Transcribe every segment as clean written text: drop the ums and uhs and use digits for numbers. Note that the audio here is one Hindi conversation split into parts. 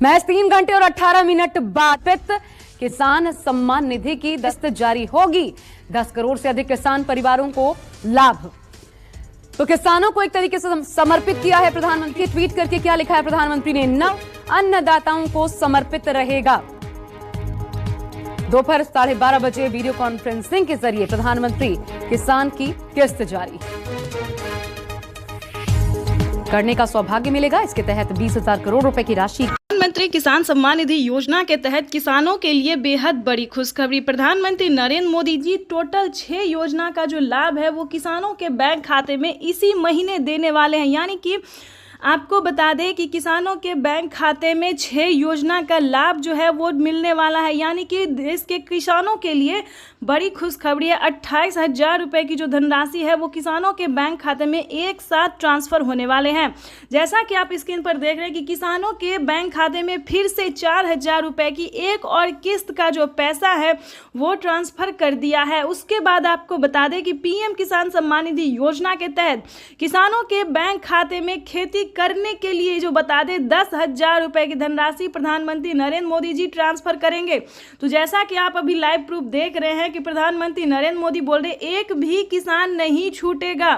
महज 3 घंटे और 18 मिनट बाद किसान सम्मान निधि की दस्त जारी होगी। 10 करोड़ से अधिक किसान परिवारों को लाभ। तो किसानों को एक तरीके से समर्पित किया है प्रधानमंत्री। ट्वीट करके क्या लिखा है प्रधानमंत्री ने? अन्नदाताओं को समर्पित रहेगा। दोपहर 12:30 बजे वीडियो कॉन्फ्रेंसिंग के जरिए प्रधानमंत्री किसान की किस्त जारी करने का सौभाग्य मिलेगा। इसके तहत 20,000 करोड़ रुपए की राशि। प्रधानमंत्री किसान सम्मान निधि योजना के तहत किसानों के लिए बेहद बड़ी खुशखबरी। प्रधानमंत्री नरेंद्र मोदी जी टोटल 6 योजना का जो लाभ है वो किसानों के बैंक खाते में इसी महीने देने वाले हैं। यानी कि आपको बता दें कि किसानों के बैंक खाते में 6 योजना का लाभ जो है वो मिलने वाला है। यानी कि देश के किसानों के लिए बड़ी खुशखबरी है। 28,000 रुपये की जो धनराशि है वो किसानों के बैंक खाते में एक साथ ट्रांसफ़र होने वाले हैं। जैसा कि आप स्क्रीन पर देख रहे हैं कि किसानों के बैंक खाते में फिर से 4,000 रुपये की एक और किस्त का जो पैसा है वो ट्रांसफ़र कर दिया है। उसके बाद आपको बता दें कि पीएम किसान सम्मान निधि योजना के तहत किसानों के बैंक खाते में खेती करने के लिए जो बता दें 10,000 रुपये की धनराशि प्रधानमंत्री नरेंद्र मोदी जी ट्रांसफर करेंगे। तो जैसा कि आप अभी लाइव प्रूफ देख रहे हैं कि प्रधानमंत्री नरेंद्र मोदी बोल रहे एक भी किसान नहीं छूटेगा।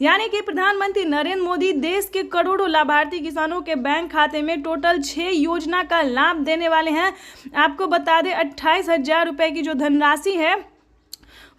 यानी कि प्रधानमंत्री नरेंद्र मोदी देश के करोड़ों लाभार्थी किसानों के बैंक खाते में टोटल 6 योजना का लाभ देने वाले हैं। आपको बता दें 28,000 रुपये की जो धनराशि है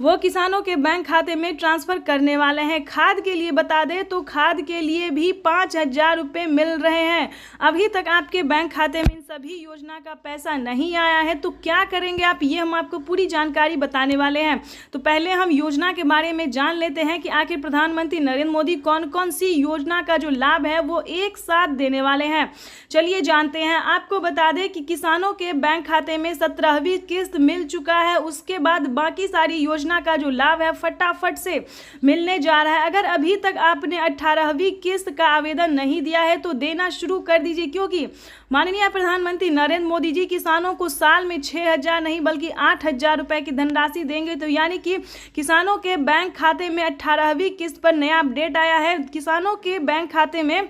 वो किसानों के बैंक खाते में ट्रांसफ़र करने वाले हैं। खाद के लिए बता दें तो खाद के लिए भी 5,000 रुपये मिल रहे हैं। अभी तक आपके बैंक खाते में इन सभी योजना का पैसा नहीं आया है तो क्या करेंगे आप, ये हम आपको पूरी जानकारी बताने वाले हैं। तो पहले हम योजना के बारे में जान लेते हैं कि आखिर प्रधानमंत्री नरेंद्र मोदी कौन कौन सी योजना का जो लाभ है वो एक साथ देने वाले हैं। चलिए जानते हैं। आपको बता दें कि किसानों के बैंक खाते में 17वीं किस्त मिल चुका है। उसके बाद बाकी सारी योजना का जो लाभ है फटाफट से मिलने जा रहा है। अगर अभी तक आपने 18वीं किस्त का आवेदन नहीं दिया है तो देना शुरू कर दीजिए, क्योंकि माननीय प्रधानमंत्री नरेंद्र मोदी जी किसानों को साल में 6,000 नहीं बल्कि 8,000 रुपए की धनराशि देंगे। तो यानी कि किसानों के बैंक खाते में 18वीं किस्त पर नया अपडेट आया है। किसानों के बैंक खाते में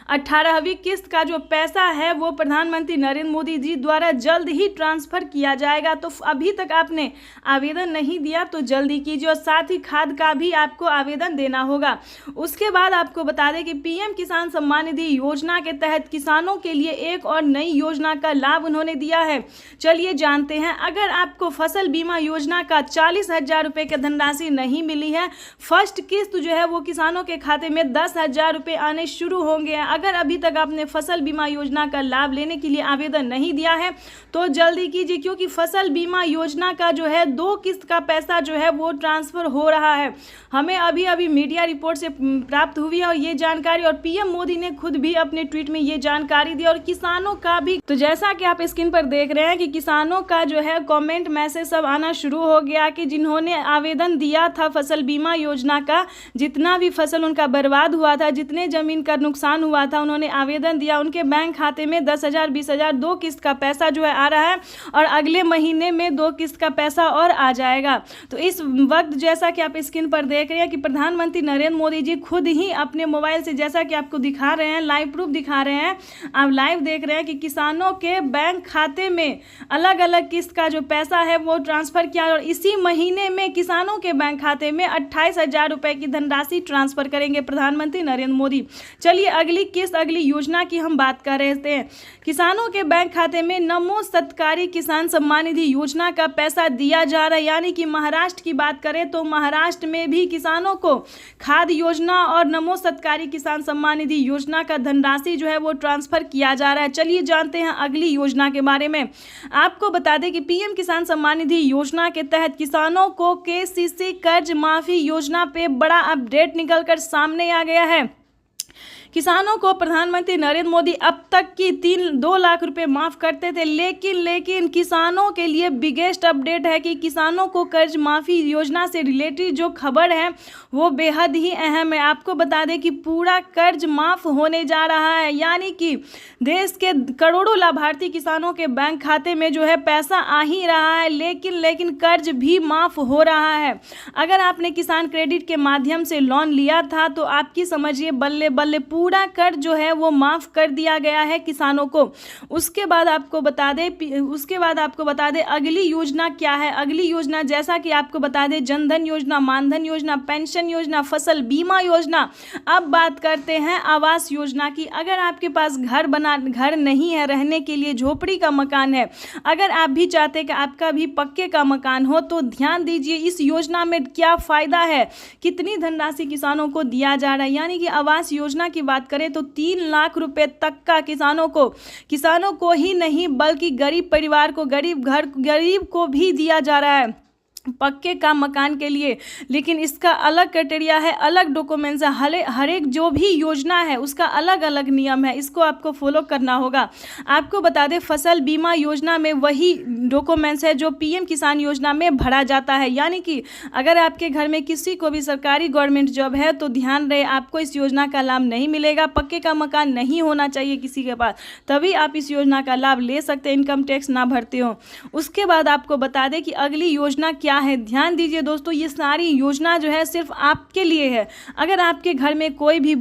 18वीं किस्त का जो पैसा है वो प्रधानमंत्री नरेंद्र मोदी जी द्वारा जल्द ही ट्रांसफ़र किया जाएगा। तो अभी तक आपने आवेदन नहीं दिया तो जल्दी कीजिए और साथ ही खाद का भी आपको आवेदन देना होगा। उसके बाद आपको बता दें कि पीएम किसान सम्मान निधि योजना के तहत किसानों के लिए एक और नई योजना का लाभ उन्होंने दिया है। चलिए जानते हैं। अगर आपको फसल बीमा योजना का 40,000 रुपये की धनराशि नहीं मिली है, फर्स्ट किस्त जो है वो किसानों के खाते में 10,000 रुपये आने शुरू होंगे। अगर अभी तक आपने फसल बीमा योजना का लाभ लेने के लिए आवेदन नहीं दिया है तो जल्दी कीजिए, क्योंकि फसल बीमा योजना का जो है 2 किस्त का पैसा जो है वो ट्रांसफ़र हो रहा है। हमें अभी अभी मीडिया रिपोर्ट से प्राप्त हुई है और ये जानकारी, और पीएम मोदी ने खुद भी अपने ट्वीट में ये जानकारी दी और किसानों का भी। तो जैसा कि आप स्क्रीन पर देख रहे हैं कि किसानों का जो है कॉमेंट मैसेज सब आना शुरू हो गया कि जिन्होंने आवेदन दिया था फसल बीमा योजना का, जितना भी फसल उनका बर्बाद हुआ था, जितने ज़मीन का नुकसान हुआ था, उन्होंने आवेदन दिया। उनके बैंक खाते में 10,000 20,000 2 किस्त का पैसा जो है आ रहा है और अगले महीने में 2 किस्त का पैसा और आ जाएगा। तो इस वक्त जैसा कि आप स्क्रीन पर देख रहे हैं कि प्रधानमंत्री नरेंद्र मोदी जी खुद ही अपने मोबाइल से, जैसा कि आपको दिखा रहे हैं, लाइव प्रूफ दिखा रहे हैं, आप लाइव देख रहे हैं कि किसानों के बैंक खाते में अलग अलग किस्त का जो पैसा है वो ट्रांसफ़र किया और इसी महीने में किसानों के बैंक खाते में 28,000 रुपये की धनराशि ट्रांसफ़र करेंगे प्रधानमंत्री नरेंद्र मोदी। चलिए अगली योजना की हम बात कर रहे थे। किसानों के बैंक खाते में नमो सत्कारी किसान सम्मान निधि योजना का पैसा दिया जा रहा है। यानी कि महाराष्ट्र की बात करें तो महाराष्ट्र में भी किसानों को खाद योजना और नमो सत्कारी किसान सम्मान निधि योजना का धनराशि जो है वो ट्रांसफ़र किया जा रहा है। चलिए जानते हैं अगली योजना के बारे में। आपको बता दें कि पीएम किसान सम्मान निधि योजना के तहत किसानों को केसीसी कर्ज माफी योजना पे बड़ा अपडेट निकलकर सामने आ गया है। किसानों को प्रधानमंत्री नरेंद्र मोदी अब तक की 2 लाख रुपए माफ़ करते थे, लेकिन किसानों के लिए बिगेस्ट अपडेट है कि किसानों को कर्ज माफ़ी योजना से रिलेटेड जो खबर है वो बेहद ही अहम है। आपको बता दें कि पूरा कर्ज माफ़ होने जा रहा है। यानी कि देश के करोड़ों लाभार्थी किसानों के बैंक खाते में जो है पैसा आ ही रहा है, लेकिन कर्ज भी माफ़ हो रहा है। अगर आपने किसान क्रेडिट के माध्यम से लोन लिया था तो आपकी समझिए बल्ले बल्ले पूरा कर जो है वो माफ़ कर दिया गया है किसानों को। उसके बाद आपको बता दें अगली योजना क्या है। अगली योजना जैसा कि आपको बता दें जनधन योजना, मानधन योजना, पेंशन योजना, फसल बीमा योजना। अब बात करते हैं आवास योजना की। अगर आपके पास घर नहीं है रहने के लिए, झोपड़ी का मकान है, अगर आप भी चाहते हैं कि आपका भी पक्के का मकान हो, तो ध्यान दीजिए इस योजना में क्या फ़ायदा है, कितनी धनराशि किसानों को दिया जा रहा है। यानी कि आवास योजना की बात करें तो 3 लाख रुपए तक का किसानों को ही नहीं बल्कि गरीब परिवार को, गरीब को भी दिया जा रहा है पक्के का मकान के लिए। लेकिन इसका अलग क्राइटेरिया है, अलग डॉक्यूमेंट्स है, हर एक जो भी योजना है उसका अलग अलग नियम है, इसको आपको फॉलो करना होगा। आपको बता दें फसल बीमा योजना में वही डॉक्यूमेंट्स है जो पीएम किसान योजना में भरा जाता है। यानी कि अगर आपके घर में किसी को भी सरकारी गवर्नमेंट जॉब है तो ध्यान रहे आपको इस योजना का लाभ नहीं मिलेगा। पक्के का मकान नहीं होना चाहिए किसी के पास, तभी आप इस योजना का लाभ ले सकते हैं, इनकम टैक्स ना भरते हो। उसके बाद आपको बता दें कि अगली योजना क्या है। ध्यान दीजिए दोस्तों, ये सारी योजना जो है सिर्फ आपके लिए है। अगर आपके घर में कोई भी